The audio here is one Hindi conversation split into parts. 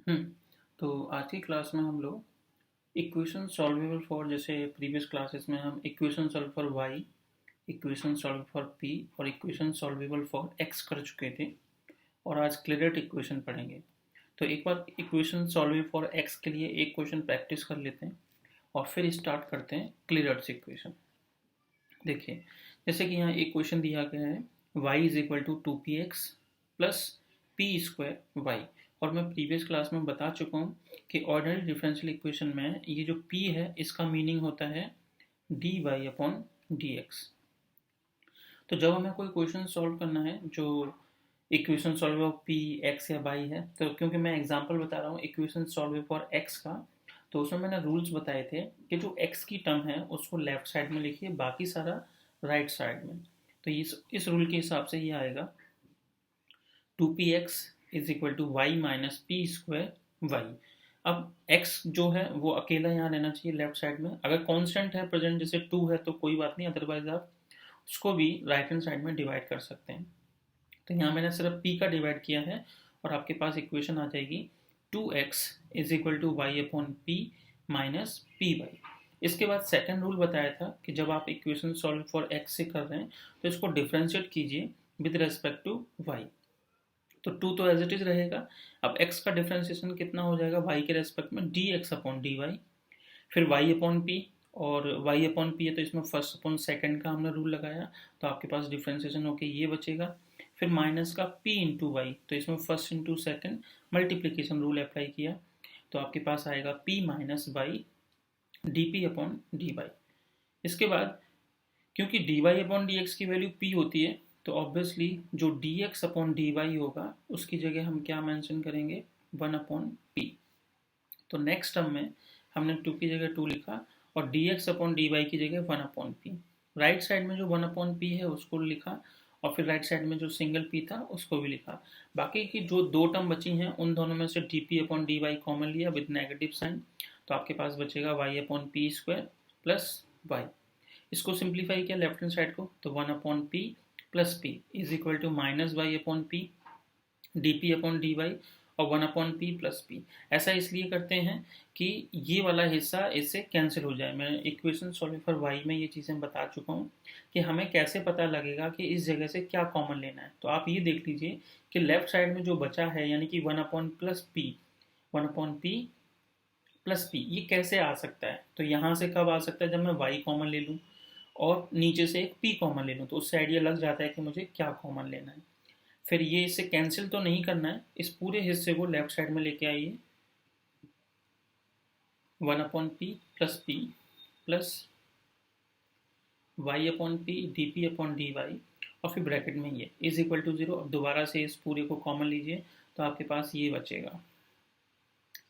हम्म तो आज की क्लास में हम लोग इक्वेशन सॉल्वेबल फॉर, जैसे प्रीवियस क्लासेस में हम equation solve for Y, equation solve for P और इक्वेशन सॉल्वेबल फॉर एक्स कर चुके थे। और आज क्लियरेट इक्वेशन पढ़ेंगे। तो एक बार इक्वेशन सॉल्वेबल फॉर एक्स के लिए एक क्वेश्चन प्रैक्टिस कर लेते हैं और फिर स्टार्ट करते हैं क्लियरेट्स इक्वेशन। देखिए, जैसे कि यहाँ एक क्वेश्चन दिया गया है, y is equal to 2px plus P square Y. और मैं प्रीवियस क्लास में बता चुका हूँ कि ऑर्डिनरी डिफरेंशियल इक्वेशन में ये जो p है इसका मीनिंग होता है dy अपॉन dx। तो जब हमें कोई क्वेश्चन सॉल्व करना है जो equation solve of P x या वाई है, तो क्योंकि मैं एग्जांपल बता रहा हूँ इक्वेशन सॉल्व फॉर एक्स का, तो उसमें मैंने रूल्स बताए थे कि जो एक्स की टर्म है उसको लेफ्ट साइड में लिखिए, बाकी सारा राइट साइड में। तो इस रूल के हिसाब से ये आएगा 2px is equal to Y minus P square Y. अब x जो है वो अकेला यहाँ रहना चाहिए लेफ्ट साइड में। अगर कांस्टेंट है प्रेजेंट, जैसे 2 है, तो कोई बात नहीं, अदरवाइज आप उसको भी राइट हैंड साइड में डिवाइड कर सकते हैं। तो यहाँ मैंने सिर्फ p का डिवाइड किया है और आपके पास इक्वेशन आ जाएगी 2x is equal to Y upon P minus P Y. इसके बाद सेकंड रूल बताया था कि जब आप इक्वेशन सॉल्व फॉर x से कर रहे हैं तो इसको डिफ्रेंशिएट कीजिए विद रेस्पेक्ट टू y। तो 2 तो एज इट इज रहेगा। अब x का डिफ्रेंशिएशन कितना हो जाएगा y के रेस्पेक्ट में, dx अपॉन dy। फिर y अपॉन पी, और y अपॉन पी है तो इसमें फर्स्ट अपॉन सेकंड का हमने रूल लगाया, तो आपके पास डिफ्रेंशिएशन होके ये बचेगा। फिर माइनस का p इंटू वाई, तो इसमें first into second multiplication rule apply किया, तो आपके पास आएगा p minus Y D P upon D Y. इसके बाद क्योंकि D Y upon D x की वैल्यू p होती है, तो ऑब्वियसली जो D X upon D Y होगा उसकी जगह हम क्या मेंशन करेंगे, 1 अपॉन पी। तो नेक्स्ट टर्म में हमने 2 की जगह 2 लिखा और D X upon D Y की जगह 1 अपॉन पी। राइट साइड में जो 1 अपॉन पी है उसको लिखा और फिर राइट साइड में जो सिंगल पी था उसको भी लिखा। बाकी की जो दो टर्म बची हैं उन दोनों में से D P upon D Y common लिया विद नेगेटिव साइन, तो आपके पास बचेगा Y upon P square plus Y. इसको सिंप्लीफाई किया लेफ्ट हैंड साइड को, तो 1 upon P plus P is equal to minus Y upon P D P upon D Y और 1 अपॉन पी प्लस पी। ऐसा इसलिए करते हैं कि ये वाला हिस्सा इससे कैंसिल हो जाए। मैं इक्वेशन सॉल्व फॉर वाई में ये चीज़ें बता चुका हूँ कि हमें कैसे पता लगेगा कि इस जगह से क्या कॉमन लेना है। तो आप ये देख लीजिए कि लेफ्ट साइड में जो बचा है यानी कि 1 upon plus P, 1 upon P plus P, ये कैसे आ सकता है, तो यहाँ से कब आ सकता है, जब मैं वाई कॉमन ले लूँ और नीचे से एक पी कॉमन ले लूँ, तो उससे आइडिया लग जाता है कि मुझे क्या कॉमन लेना है। फिर ये इससे कैंसिल तो नहीं करना है, इस पूरे हिस्से को लेफ्ट साइड में लेके आइए, 1 upon P plus Y upon P D P upon D Y और फिर ब्रैकेट में ये इज इक्वल टू 0। अब दोबारा से इस पूरे को कॉमन लीजिए तो आपके पास ये बचेगा।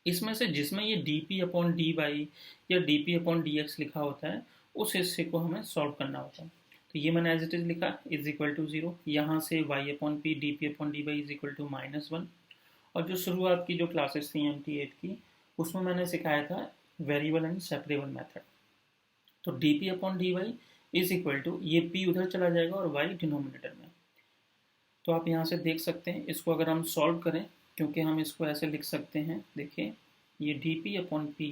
इसमें से जिसमें ये D P upon D y या d P upon D x लिखा होता है उस हिस्से को हमें सॉल्व करना होता है। तो ये मैंने एज इट इज लिखा इज इक्वल टू 0, यहाँ से Y upon P D P upon D Y is equal to -1। और जो शुरुआत की जो क्लासेस थी MT8 की, उसमें मैंने सिखाया था वेरिएबल एंड सेपरेबल मेथड। तो D P upon D Y is equal to, ये p उधर चला जाएगा और y डिनोमिनेटर में। तो आप यहाँ से देख सकते हैं, इसको अगर हम सॉल्व करें, क्योंकि हम इसको ऐसे लिख सकते हैं, देखिए ये D P upon P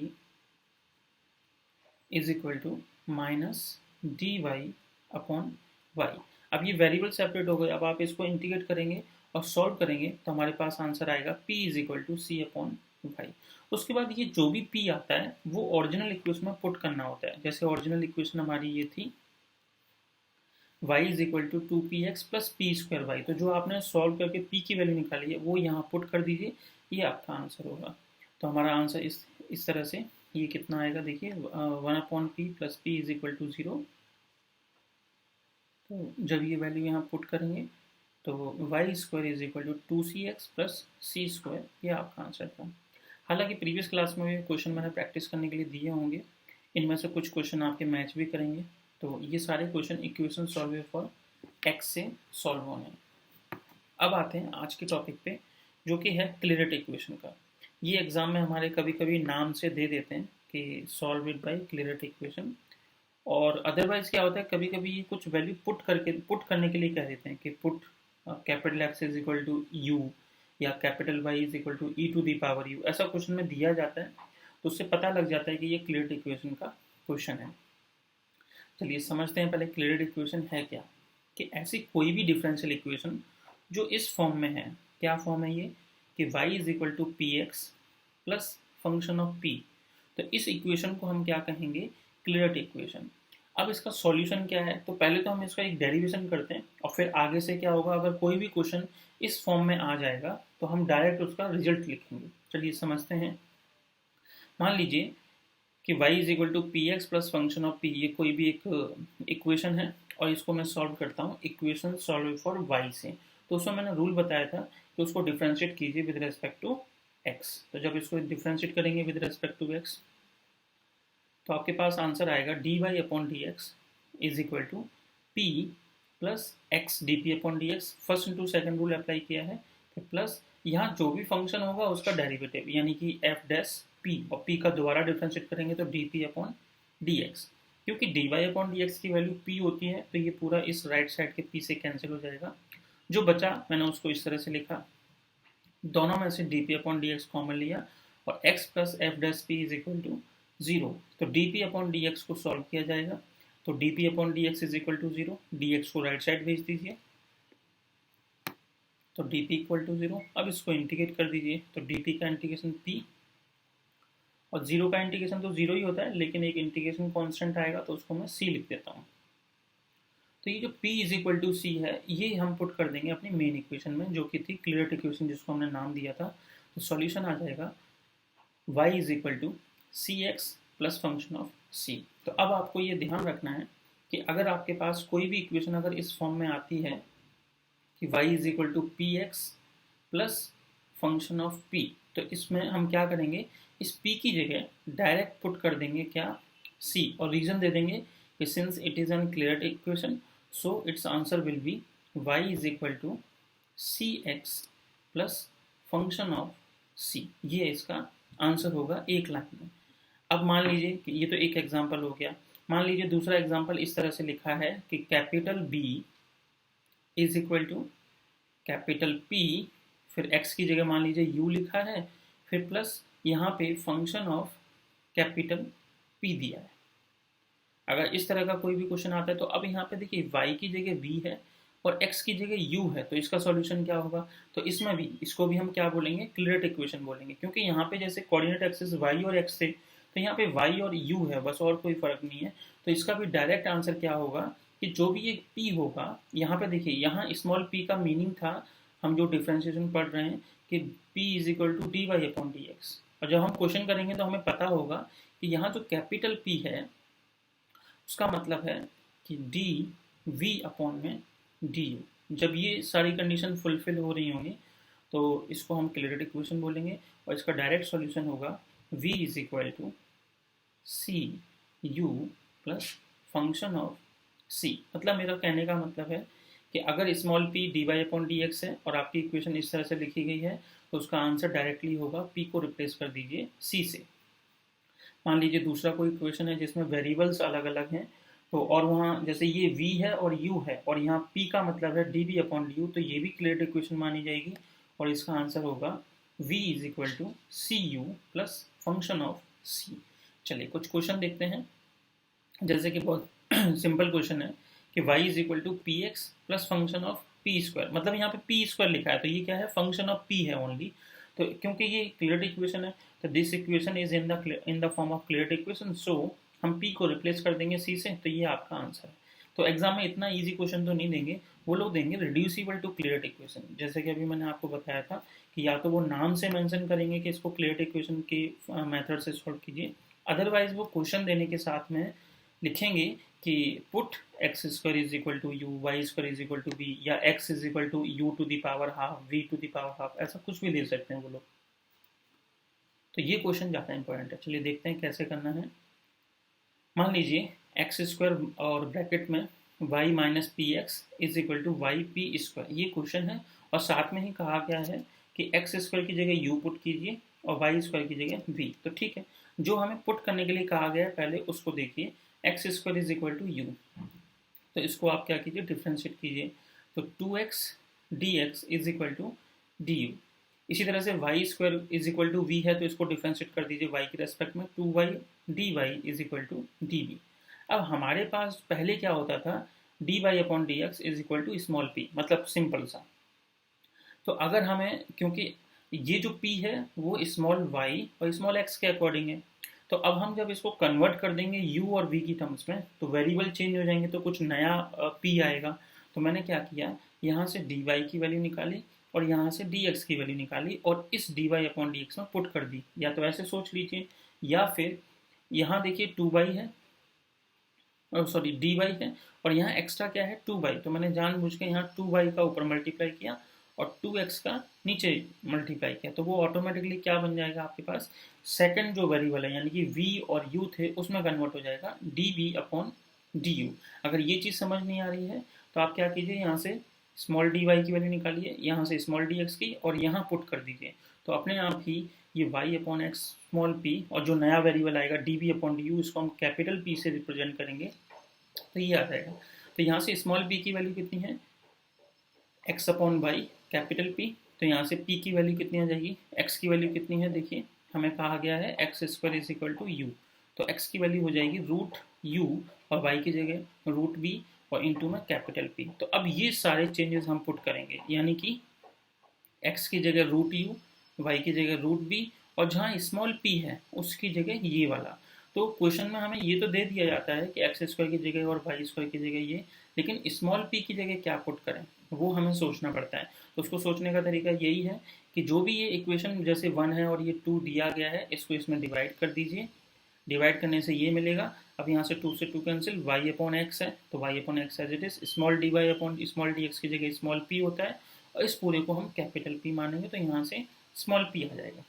is equal to minus D Y upon Y. अब ये वेरिएबल सेपरेट हो गए, अब आप इसको इंटीग्रेट करेंगे और सॉल्व करेंगे तो हमारे पास आंसर आएगा p is equal to C upon Y. उसके बाद ये जो भी p आता है वो ओरिजिनल इक्वेशन में पुट करना होता है। जैसे ओरिजिनल इक्वेशन हमारी ये थी y is equal to 2px plus P square Y, तो जो आपने सॉल्व करके p की वैल्यू निकाली है वो यहाँ पुट कर दीजिए, ये आपका आंसर होगा। तो हमारा आंसर इस तरह से ये कितना आएगा, देखिए 1 upon P plus P is equal to 0। तो जब ये वैल्यू यहाँ पुट करेंगे तो Y square is equal to 2cx plus C square, ये आपका आंसर था। हालांकि प्रीवियस क्लास में भी क्वेश्चन मैंने प्रैक्टिस करने के लिए दिए होंगे, इनमें से कुछ क्वेश्चन आपके मैच भी करेंगे। तो ये सारे question equation solve for x से सॉल्व होने हैं। अब आते हैं आज के टॉपिक पे, जो कि है क्लियरेट इक्वेशन का। ये एग्जाम में हमारे कभी कभी नाम से दे देते हैं कि सॉल्व इट बाय क्लियरेट इक्वेशन, और अदरवाइज क्या होता है, कभी कभी ये कुछ वैल्यू पुट करने के लिए कह देते हैं कि put capital x is equal to u या capital Y is equal to e to the power u, ऐसा क्वेश्चन में दिया जाता है तो उससे पता लग जाता है कि ये क्लियर्ड इक्वेशन का क्वेश्चन है। चलिए समझते हैं पहले क्लियर्ड इक्वेशन है क्या। कि ऐसी कोई भी डिफरेंशियल इक्वेशन जो इस फॉर्म में है, क्या फॉर्म है ये, कि y is equal to P X plus function of p, तो इस इक्वेशन को हम क्या कहेंगे, क्लियर्ड इक्वेशन। अब इसका सॉल्यूशन क्या है, तो पहले तो हम इसका एक डेरिवेशन करते हैं और फिर आगे से क्या होगा, अगर कोई भी क्वेश्चन इस फॉर्म में आ जाएगा तो हम डायरेक्ट उसका रिजल्ट लिखेंगे। चलिए समझते हैं। मान लीजिए कि y is equal to P X plus function of p, ये कोई भी एक इक्वेशन है और इसको मैं सॉल्व करता हूँ इक्वेशन सॉल्व फॉर y से। तो उसमें मैंने रूल बताया था कि उसको डिफ्रेंशिएट कीजिए विद रेस्पेक्ट टू x। तो जब इसको डिफ्रेंशिएट करेंगे विद रेस्पेक्ट टू x तो आपके पास आंसर आएगा dy upon D X is equal to P plus X D P upon D X. First into second rule apply किया है, फिर प्लस यहाँ जो भी फंक्शन होगा उसका डेरिवेटिव यानी कि एफ डैश पी, और पी का दोबारा डिफ्रेंशिएट करेंगे तो D P upon D x. क्योंकि D Y upon D x की वैल्यू पी होती है तो ये पूरा इस राइट साइड के पी से कैंसिल हो जाएगा। जो बचा मैंने उसको इस तरह से लिखा, दोनों में से D P upon D X common लिया और X plus F dash P is equal to 0। तो D P upon D X को सॉल्व किया जाएगा, तो D P upon D X is equal to 0, D X को राइट साइड भेज दीजिए तो डी पी इक्वल टू 0। अब इसको इंटीग्रेट कर दीजिए तो डी पी का इंटीग्रेशन पी और 0 का इंटीग्रेशन तो 0 ही होता है, लेकिन एक इंटीग्रेशन कांस्टेंट आएगा तो उसको मैं c लिख देता हूँ। तो ये जो p इज इक्वल टू सी है ये हम पुट कर देंगे अपनी मेन इक्वेशन में जो कि थी क्लियर्ड इक्वेशन जिसको हमने नाम दिया था। तो सॉल्यूशन आ जाएगा y is equal to C X plus function of c। तो अब आपको ये ध्यान रखना है कि अगर आपके पास कोई भी इक्वेशन अगर इस फॉर्म में आती है कि y is equal to P X plus function of p, तो इसमें हम क्या करेंगे, इस p की जगह डायरेक्ट पुट कर देंगे क्या, c, और रीजन दे देंगे कि since it is an Clairaut equation so its answer will be y is equal to C X plus function of c। ये इसका आंसर होगा एक लाइन में। अब मान लीजिए कि ये तो एक एग्जांपल हो गया, मान लीजिए दूसरा एग्जांपल इस तरह से लिखा है कि capital B is equal to capital P, फिर x की जगह मान लीजिए u लिखा है, फिर प्लस यहाँ पे फंक्शन ऑफ कैपिटल P दिया है। अगर इस तरह का कोई भी क्वेश्चन आता है तो अब यहाँ पे देखिए y की जगह v है और x की जगह u है, तो इसका सॉल्यूशन क्या होगा, तो इसमें भी इसको भी हम क्या बोलेंगे, क्लियर्ड इक्वेशन बोलेंगे। क्योंकि यहाँ पे जैसे कोऑर्डिनेट एक्सिस y और x थे तो यहाँ पे y और u है बस, और कोई फर्क नहीं है। तो इसका भी डायरेक्ट आंसर क्या होगा कि जो भी एक p होगा, यहाँ पे देखिए यहाँ स्मॉल p का मीनिंग था, हम जो डिफ्रेंशिएशन पढ़ रहे हैं कि p is equal to D Y upon D X, और जब हम क्वेश्चन करेंगे तो हमें पता होगा कि यहाँ जो कैपिटल p है उसका मतलब है कि डी वी अपॉन में डी यू। जब ये सारी कंडीशन फुलफिल हो रही होंगी तो इसको हम क्लियर्ड इक्वेशन बोलेंगे और इसका डायरेक्ट सॉल्यूशन होगा v is equal to C U plus function of c। मतलब मेरा कहने का मतलब है कि अगर small p D Y upon D X है और आपकी इक्वेशन इस तरह से लिखी गई है तो उसका आंसर डायरेक्टली होगा p को रिप्लेस कर दीजिए c से। मान लीजिए दूसरा कोई इक्वेशन है जिसमें वेरिएबल्स अलग अलग हैं, तो और वहाँ जैसे ये v है और u है और यहाँ p का मतलब है D V upon D U, तो ये भी क्लियर्ड इक्वेशन मानी जाएगी और इसका आंसर होगा v is equal to C U plus function of c। चलिए कुछ क्वेश्चन देखते हैं, जैसे कि बहुत सिंपल क्वेश्चन है कि y is equal to P X plus function of P square, मतलब यहाँ पे पी स्क्वायर लिखा है तो ये क्या है, फंक्शन ऑफ p है ओनली। तो क्योंकि ये क्लियर्ड इक्वेशन है तो this equation is in the form of Clairaut equation, so हम p को रिप्लेस कर देंगे c से, तो ये आपका आंसर है। तो एग्जाम में इतना इजी क्वेश्चन तो नहीं देंगे, वो लोग देंगे रिड्यूसिबल टू क्लियर्ड इक्वेशन। जैसे कि अभी मैंने आपको बताया था कि या तो वो नाम से मेंशन करेंगे कि इसको क्लियर्ड इक्वेशन के मेथड से सॉल्व कीजिए, अदरवाइज वो क्वेश्चन देने के साथ में लिखेंगे कि put x square is equal to u, y square is equal to v, या x is equal to u to the power half, v to the power half, ऐसा कुछ भी दे सकते हैं वो लोग। तो ये क्वेश्चन ज़्यादा इंपॉर्टेंट है। चलिए देखते हैं कैसे करना है। मान लीजिए एक्स स्क्वायर और ब्रैकेट में Y minus P X is equal to Y P square, ये क्वेश्चन है और साथ में ही कहा गया है कि एक्स स्क्वायर की जगह यू पुट कीजिए और वाई स्क्वायर की जगह वी। तो ठीक है, जो हमें पुट करने के लिए कहा गया है पहले उसको देखिए, X square is equal to U, तो इसको आप क्या कीजिए, डिफ्रेंशिएट कीजिए। तो 2x dx is equal to D U, इसी तरह से Y square is equal to V है, तो इसको डिफ्रेंशिएट कर दीजिए वाई के रेस्पेक्ट में, 2y dy is equal to dv। अब हमारे पास पहले क्या होता था, dy अपॉन dx is equal to small p, मतलब सिंपल सा। तो अगर हमें, क्योंकि ये जो p है वो स्मॉल y और स्मॉल x के अकॉर्डिंग है, तो अब हम जब इसको कन्वर्ट कर देंगे u और v की टर्म्स में तो वेरिएबल चेंज हो जाएंगे, तो कुछ नया p आएगा। तो मैंने क्या किया, यहाँ से dy की वैल्यू निकाली और यहाँ से dx की वैल्यू निकाली और इस dy अपॉन dx में पुट कर दी। या तो ऐसे सोच लीजिए, या फिर यहाँ देखिए 2y है, सॉरी dy है, और यहाँ एक्स्ट्रा क्या है 2y, तो मैंने जानबूझ के यहाँ 2y का ऊपर मल्टीप्लाई किया और 2x का नीचे मल्टीप्लाई किया, तो वो ऑटोमेटिकली क्या बन जाएगा आपके पास, सेकंड जो वेरिएबल है यानी कि v और u थे उसमें कन्वर्ट हो जाएगा dv अपॉन du। अगर ये चीज़ समझ नहीं आ रही है तो आप क्या कीजिए, यहाँ से स्मॉल dy की वैल्यू निकालिए, यहाँ से स्मॉल dx की, और यहाँ पुट कर दीजिए, तो अपने आप ही ये y upon x small p और जो नया वेरिएबल आएगा dv अपॉन du, इसको हम कैपिटल P से रिप्रेजेंट करेंगे, तो ये आ जाएगा। तो यहाँ से स्मॉल p की वैल्यू कितनी है, x upon Y capital P, तो यहाँ से p की वैल्यू कितनी आ जाएगी, x की वैल्यू कितनी है, देखिए हमें कहा गया है X square is equal to U, तो x की वैल्यू हो जाएगी रूट u और y की जगह रूट b और इंटू में कैपिटल P। तो अब ये सारे चेंजेस हम पुट करेंगे, यानी कि x की जगह रूट u, y की जगह रूट b, और जहाँ स्मॉल p है उसकी जगह ये वाला। तो क्वेश्चन में हमें ये तो दे दिया जाता है कि एक्स स्क्वायर की जगह और वाई स्क्वायर की जगह ये, लेकिन स्मॉल p की जगह क्या पुट करें वो हमें सोचना पड़ता है। तो उसको सोचने का तरीका यही है कि जो भी ये इक्वेशन जैसे 1 है और ये 2 दिया गया है, इसको इसमें डिवाइड कर दीजिए, डिवाइड करने से ये मिलेगा। अब यहाँ से 2 से 2 कैंसिल, y अपॉन एक्स है तो y upon X as it is, small D Y upon small D x की जगह स्मॉल p होता है, और इस पूरे को हम कैपिटल P मानेंगे, तो यहाँ से स्मॉल p आ जाएगा।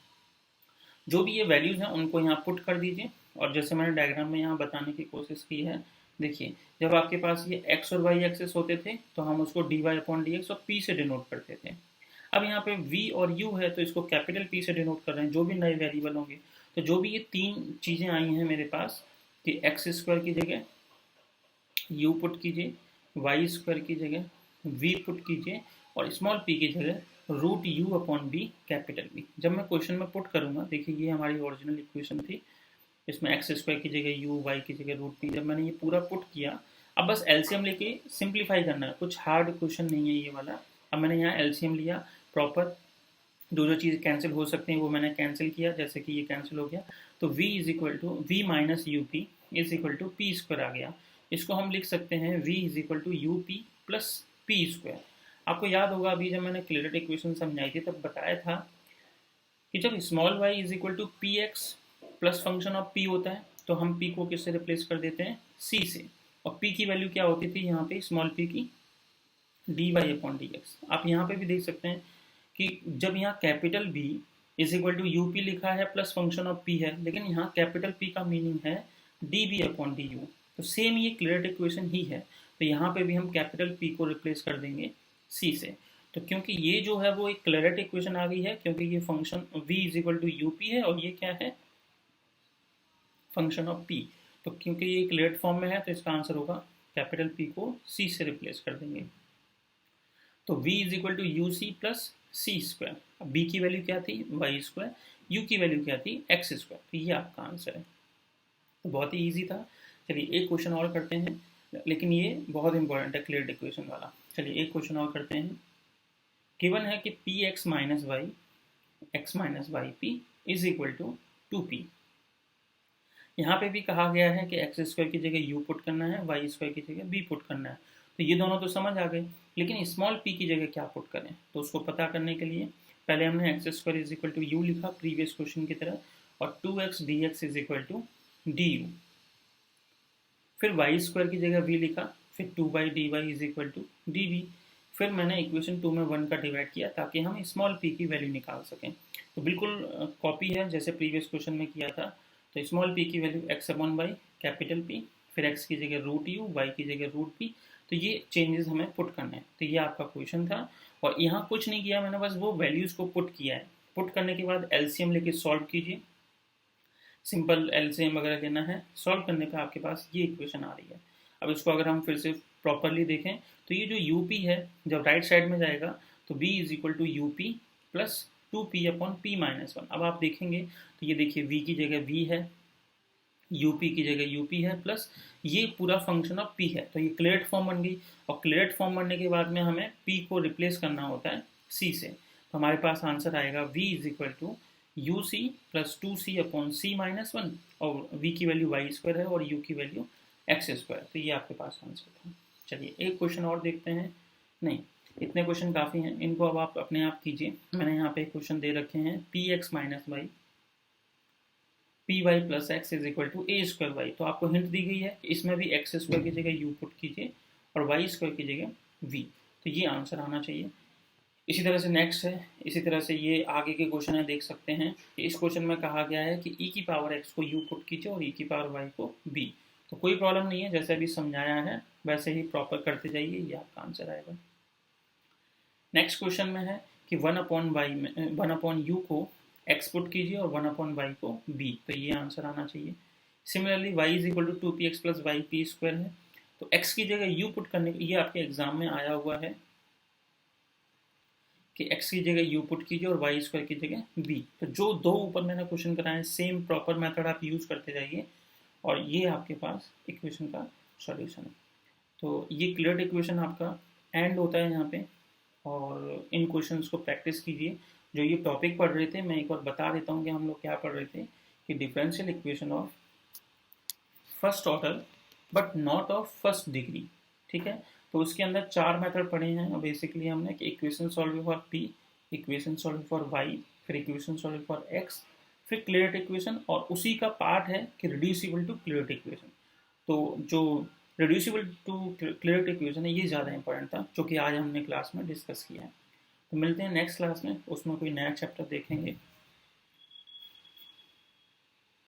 जो भी ये वैल्यूज़ हैं उनको यहाँ पुट कर दीजिए, और जैसे मैंने डायग्राम में यहाँ बताने की कोशिश की है, देखिए जब आपके पास ये x और y एक्सेस होते थे तो हम उसको dy अपॉन डी और p से डिनोट करते थे। अब यहाँ पे v और u है तो इसको कैपिटल P से डिनोट कर रहे हैं, जो भी नए वेरिएबल होंगे। तो जो भी ये तीन चीज़ें आई हैं मेरे पास कि एक्स स्क्वायर की जगह u पुट कीजिए, वाई स्क्वायर की जगह v पुट कीजिए, और स्मॉल p की जगह root u upon b capital B। जब मैं क्वेश्चन में पुट करूँगा, देखिए ये हमारी ओरिजिनल इक्वेशन थी, इसमें एक्स स्क्वायर की जगह u, y की जगह रूट p। जब मैंने ये पूरा पुट किया, अब बस एलसीएम लेके सिंप्लीफाई करना है, कुछ हार्ड क्वेश्चन नहीं है ये वाला। अब मैंने यहाँ एलसीएम लिया प्रॉपर, जो चीज़ कैंसिल हो सकती हैं वो मैंने कैंसिल किया, जैसे कि ये कैंसिल हो गया, तो v is equal to v minus u p is equal to p square आ गया। इसको हम लिख सकते हैं v is equal to U P plus P square. आपको याद होगा अभी जब मैंने क्लियरेट इक्वेशन समझाई थी तब बताया था कि जब small y is equal to P X plus function of p होता है तो हम p को किससे रिप्लेस कर देते हैं, c से, और p की वैल्यू क्या होती थी यहाँ पे स्मॉल p की dy अपॉन डी एक्स। आप यहाँ पे भी देख सकते हैं कि जब यहाँ capital B is equal to you P लिखा है प्लस फंक्शन ऑफ P है, लेकिन यहाँ कैपिटल P का मीनिंग है D B upon D U, तो सेम ये क्लियर इक्वेशन ही है। तो यहाँ पे भी हम कैपिटल P को रिप्लेस कर देंगे C से। तो क्योंकि ये जो है वो एक क्लियर इक्वेशन आ गई है, क्योंकि ये function v is equal to you P है और ये क्या है फंक्शन ऑफ P। तो क्योंकि ये क्लियर फॉर्म में है तो इसका आंसर होगा कैपिटल P को C से रिप्लेस कर देंगे। तो v is equal to U C plus C square. अब b की वैल्यू क्या थी वाई स्क्वायर, u की वैल्यू क्या थी एक्स स्क्वायर, तो ये आपका आंसर है। तो बहुत ही ईजी था। चलिए एक क्वेश्चन और करते हैं, लेकिन ये बहुत इंपॉर्टेंट है क्लियर इक्वेशन वाला। चलिए एक क्वेश्चन और करते हैं। गिवन है कि P X minus Y P is equal to 2p। यहाँ पे भी कहा गया है कि एक्स स्क्वायर की जगह u पुट करना है, वाई स्क्वायर की जगह b पुट करना है। तो ये दोनों तो समझ आ गए, लेकिन स्मॉल p की जगह क्या पुट करें, तो उसको पता करने के लिए पहले हमने X square is equal to U लिखा प्रीवियस क्वेश्चन की तरह, और 2x dx is equal to du। फिर वाई स्क्वायर की जगह v लिखा, फिर 2 dy is equal to dv। फिर मैंने इक्वेशन 2 में 1 का डिवाइड किया ताकि हम स्मॉल p की वैल्यू निकाल सकें। तो बिल्कुल कॉपी है जैसे प्रीवियस क्वेश्चन में किया था। तो स्मॉल p की value x upon Y capital P, फिर x की जगह रूट u, y की जगह रूट p। तो ये चेंजेस हमें पुट करने हैं। तो ये आपका क्वेश्चन था, और यहाँ कुछ नहीं किया मैंने, बस वो वैल्यूज़ को पुट किया है। पुट करने के बाद एलसीएम लेके सॉल्व कीजिए, सिंपल एलसीएम वगैरह लेना है। सॉल्व करने पे आपके पास ये इक्वेशन आ रही है। अब इसको अगर हम फिर से प्रॉपरली देखें तो ये जो यूपी है जब राइट साइड में जाएगा तो v is equal to U P plus 2p/p-1। अब आप देखेंगे तो ये देखिए v की जगह v है, यूपी की जगह यूपी है, प्लस ये पूरा फंक्शन ऑफ पी है, तो ये क्लेरेट फॉर्म बन गई। और क्लेरेट फॉर्म बनने के बाद में हमें पी को रिप्लेस करना होता है सी से, तो हमारे पास आंसर आएगा v is equal to U C plus 2c/c-1, और v की वैल्यू वाई स्क्वायर है और u की वैल्यू एक्स स्क्वायर, तो ये आपके पास आंसर था। चलिए एक क्वेश्चन और देखते हैं, नहीं इतने क्वेश्चन काफ़ी हैं, इनको अब आप अपने आप कीजिए। मैंने यहाँ पे क्वेश्चन दे रखे हैं P X minus Y P Y plus X is equal to A square Y, तो आपको हिंट दी गई है कि इसमें भी एक्स स्क्वायर की जगह यू पुट कीजिए और वाई स्क्वायर की जगह वी, तो ये आंसर आना चाहिए। इसी तरह से नेक्स्ट है, इसी तरह से ये आगे के क्वेश्चन है, देख सकते हैं कि इस क्वेश्चन में कहा गया है कि ई की पावर एक्स को यू पुट कीजिए और ई की पावर वाई को बी, तो कोई प्रॉब्लम नहीं है, जैसे अभी समझाया है वैसे ही प्रॉपर करते जाइए, ये आपका आंसर आएगा। नेक्स्ट क्वेश्चन में है कि 1/y में 1/u को x पुट कीजिए और 1/y को b, तो ये आंसर आना चाहिए। Similarly y is equal to 2px plus Y P square है, तो x की जगह u पुट करने, ये आपके एग्जाम में आया हुआ है कि x की जगह u पुट कीजिए और y स्क्वायर की जगह b, तो जो दो ऊपर मैंने क्वेश्चन कराए सेम प्रॉपर मेथड आप यूज करते जाइए और ये आपके पास इक्वेशन का सॉल्यूशन है। तो ये क्लियर इक्वेशन आपका एंड होता है यहाँ पे, और इन क्वेश्चंस को प्रैक्टिस कीजिए। जो ये टॉपिक पढ़ रहे थे, मैं एक बार बता देता हूँ कि हम लोग क्या पढ़ रहे थे, कि differential equation of first order but not of first degree, ठीक है। तो उसके अंदर 4 मेथड पढ़े हैं, और बेसिकली हमने कि equation solve for P, equation solve for Y, फिर इक्वेशन सॉल्व फॉर एक्स, फिर क्लियर इक्वेशन, और उसी का पार्ट है कि रिड्यूसिबल टू क्लियर इक्वेशन। तो जो रिड्यूसिबल टू क्लियर इक्वेशन है ये ज़्यादा इंपॉर्टेंट था, जो कि आज हमने क्लास में डिस्कस किया है। तो मिलते हैं नेक्स्ट क्लास में, उसमें कोई नया चैप्टर देखेंगे।